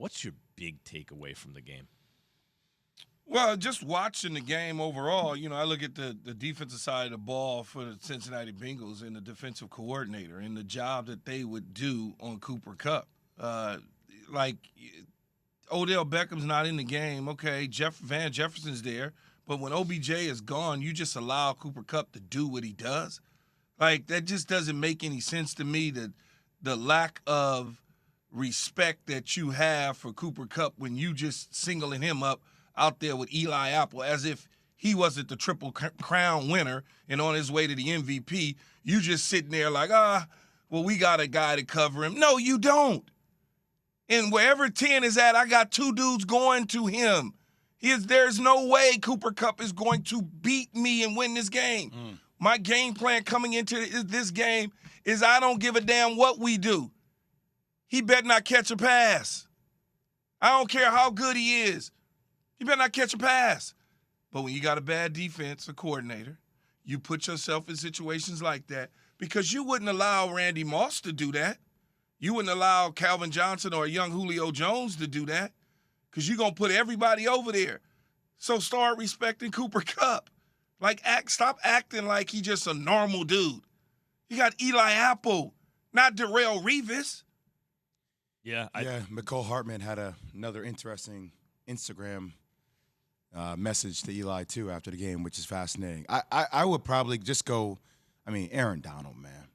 What's your big takeaway from the game? Well, just watching the game overall, I look at the defensive side of the ball for the Cincinnati Bengals and the defensive coordinator and the job that they would do on Cooper Kupp. Like, Odell Beckham's not in the game. Okay, Van Jefferson's there. But when OBJ is gone, you just allow Cooper Kupp to do what he does. Like, that just doesn't make any sense to me, that the lack of respect that you have for Cooper Kupp when you just singling him up out there with Eli Apple as if he wasn't the Triple Crown winner and on his way to the MVP. You just sitting there like, well, we got a guy to cover him. No, you don't. And wherever 10 is at, I got two dudes going to him. There's no way Cooper Kupp is going to beat me and win this game. My game plan coming into this game is I don't give a damn what we do. He better not catch a pass. I don't care how good he is. He better not catch a pass. But when you got a bad defensive coordinator, you put yourself in situations like that because you wouldn't allow Randy Moss to do that. You wouldn't allow Calvin Johnson or a young Julio Jones to do that because you're going to put everybody over there. So start respecting Cooper Kupp. Stop acting like he's just a normal dude. You got Eli Apple, not Darrelle Revis. Yeah, McCole Hartman had another interesting Instagram message to Eli, too, after the game, which is fascinating. I would probably just go, Aaron Donald, man,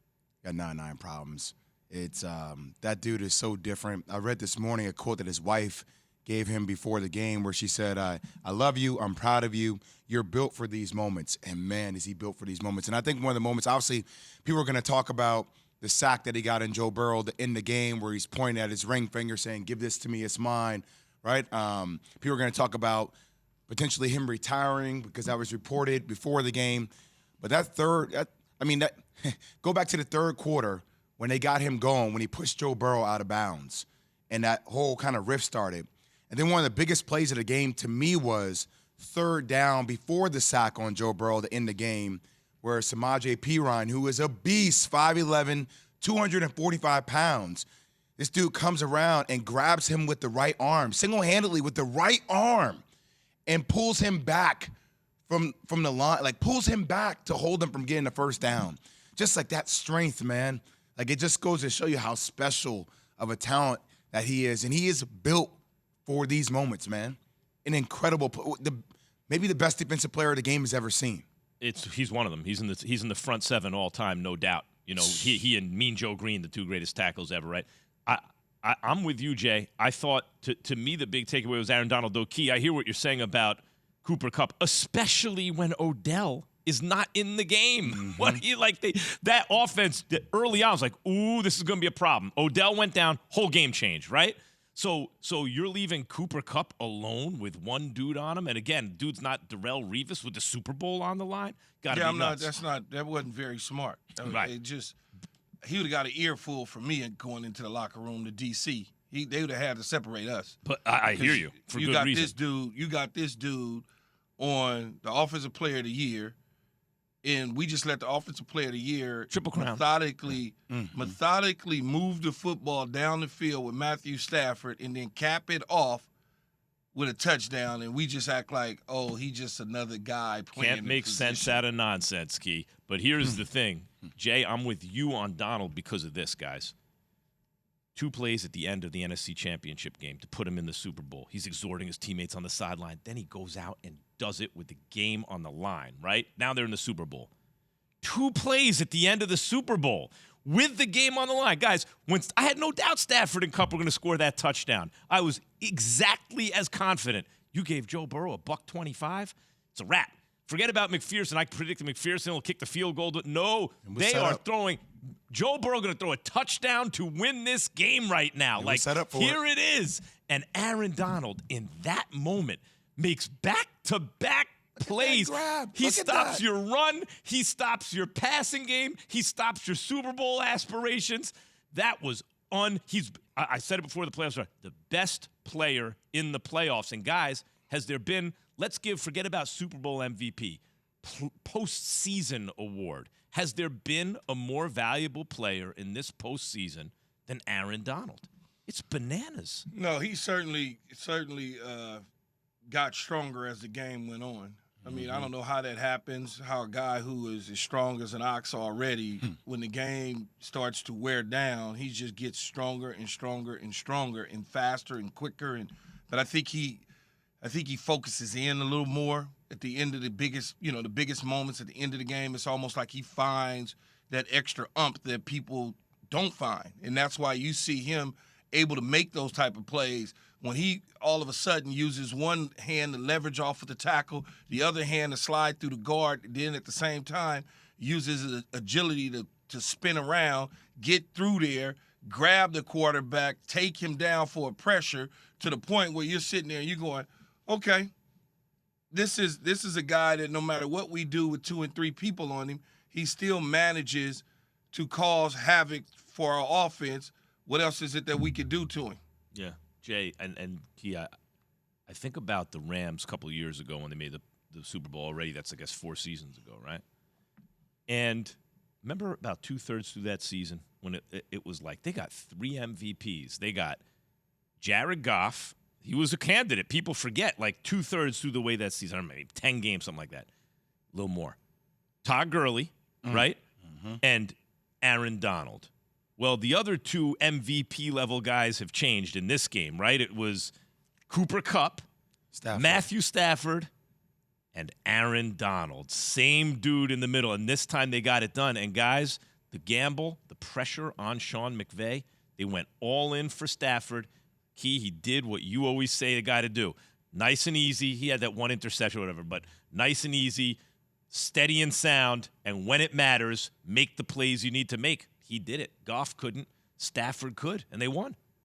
got 99 problems. It's that dude is so different. I read this morning a quote that his wife gave him before the game where she said, I love you, I'm proud of you, you're built for these moments. And, man, is he built for these moments. And I think one of the moments, obviously, people are going to talk about the sack that he got in Joe Burrow in the game where he's pointing at his ring finger saying, give this to me, it's mine, right? People are going to talk about potentially him retiring because that was reported before the game. But go back to the third quarter when they got him going, when he pushed Joe Burrow out of bounds and that whole kind of rift started. And then one of the biggest plays of the game to me was third down before the sack on Joe Burrow to end the game, where Samaje Perine, who is a beast, 5'11", 245 pounds, this dude comes around and grabs him with the right arm, single-handedly with the right arm, and pulls him back from the line, pulls him back to hold him from getting the first down. Just like that strength, man. It just goes to show you how special of a talent that he is. And he is built for these moments, man. An incredible, maybe the best defensive player the game has ever seen. He's one of them. He's in the front seven all time, no doubt. He and Mean Joe Green, the two greatest tackles ever, right? I'm with you, Jay. I thought, to me, the big takeaway was Aaron Donald. Though, Key, I hear what you're saying about Cooper Kupp, especially when Odell is not in the game. Mm-hmm. That offense early on was like, ooh, this is going to be a problem. Odell went down, whole game changed, right? So you're leaving Cooper Kupp alone with one dude on him, and again, dude's not Darrelle Revis with the Super Bowl on the line. That wasn't very smart. Right. He would have got an earful from me going into the locker room to DC. They would have had to separate us. But I hear you for good reason. You got this dude on the Offensive Player of the Year, and we just let the Offensive Player of the Year Triple Crown methodically move the football down the field with Matthew Stafford and then cap it off with a touchdown, and we just act like, oh, he's just another guy playing. Can't make sense out of nonsense, Key. But here's the thing. Jay, I'm with you on Donald because of this, guys. 2 plays at the end of the NFC Championship game to put him in the Super Bowl. He's exhorting his teammates on the sideline. Then he goes out and does it with the game on the line, right? Now they're in the Super Bowl. 2 plays at the end of the Super Bowl with the game on the line. Guys, I had no doubt Stafford and Kupp were going to score that touchdown. I was exactly as confident. You gave Joe Burrow $125. It's a wrap. Forget about McPherson. I predicted McPherson will kick the field goal. No, they are throwing. Joe Burrow going to throw a touchdown to win this game right now. Here it is. And Aaron Donald, in that moment, makes back-to-back plays. He stops your run. He stops your passing game. He stops your Super Bowl aspirations. That was I said it before the playoffs started, the best player in the playoffs. And, guys, has there been – forget about Super Bowl MVP, postseason award. Has there been a more valuable player in this postseason than Aaron Donald? It's bananas. No, he certainly got stronger as the game went on. I mean, I don't know how that happens, how a guy who is as strong as an ox already, when the game starts to wear down, he just gets stronger and stronger and stronger and faster and quicker. But I think he focuses in a little more at the end of the biggest moments at the end of the game. It's almost like he finds that extra that people don't find. And that's why you see him able to make those type of plays when he all of a sudden uses one hand to leverage off of the tackle, the other hand to slide through the guard, then at the same time uses his agility to spin around, get through there, grab the quarterback, take him down for a pressure to the point where you're sitting there and you're going, okay, this is a guy that no matter what we do with 2 and 3 people on him, he still manages to cause havoc for our offense. What else is it that we could do to him? Yeah. Jay and Key, I think about the Rams a couple of years ago when they made the Super Bowl already. That's, I guess, 4 seasons ago, right? And remember about 2/3 through that season when it was like they got 3 MVPs. They got Jared Goff. He was a candidate. People forget, like 2/3 through the way that season. I don't know, maybe 10 games, something like that. A little more. Todd Gurley, right? Mm-hmm. And Aaron Donald. Well, the other 2 MVP-level guys have changed in this game, right? It was Cooper Kupp, Matthew Stafford, and Aaron Donald. Same dude in the middle, and this time they got it done. And, guys, the gamble, the pressure on Sean McVay, they went all in for Stafford. He did what you always say the guy to do. Nice and easy. He had that 1 interception or whatever, but nice and easy, steady and sound, and when it matters, make the plays you need to make. He did it. Goff couldn't. Stafford could, and they won.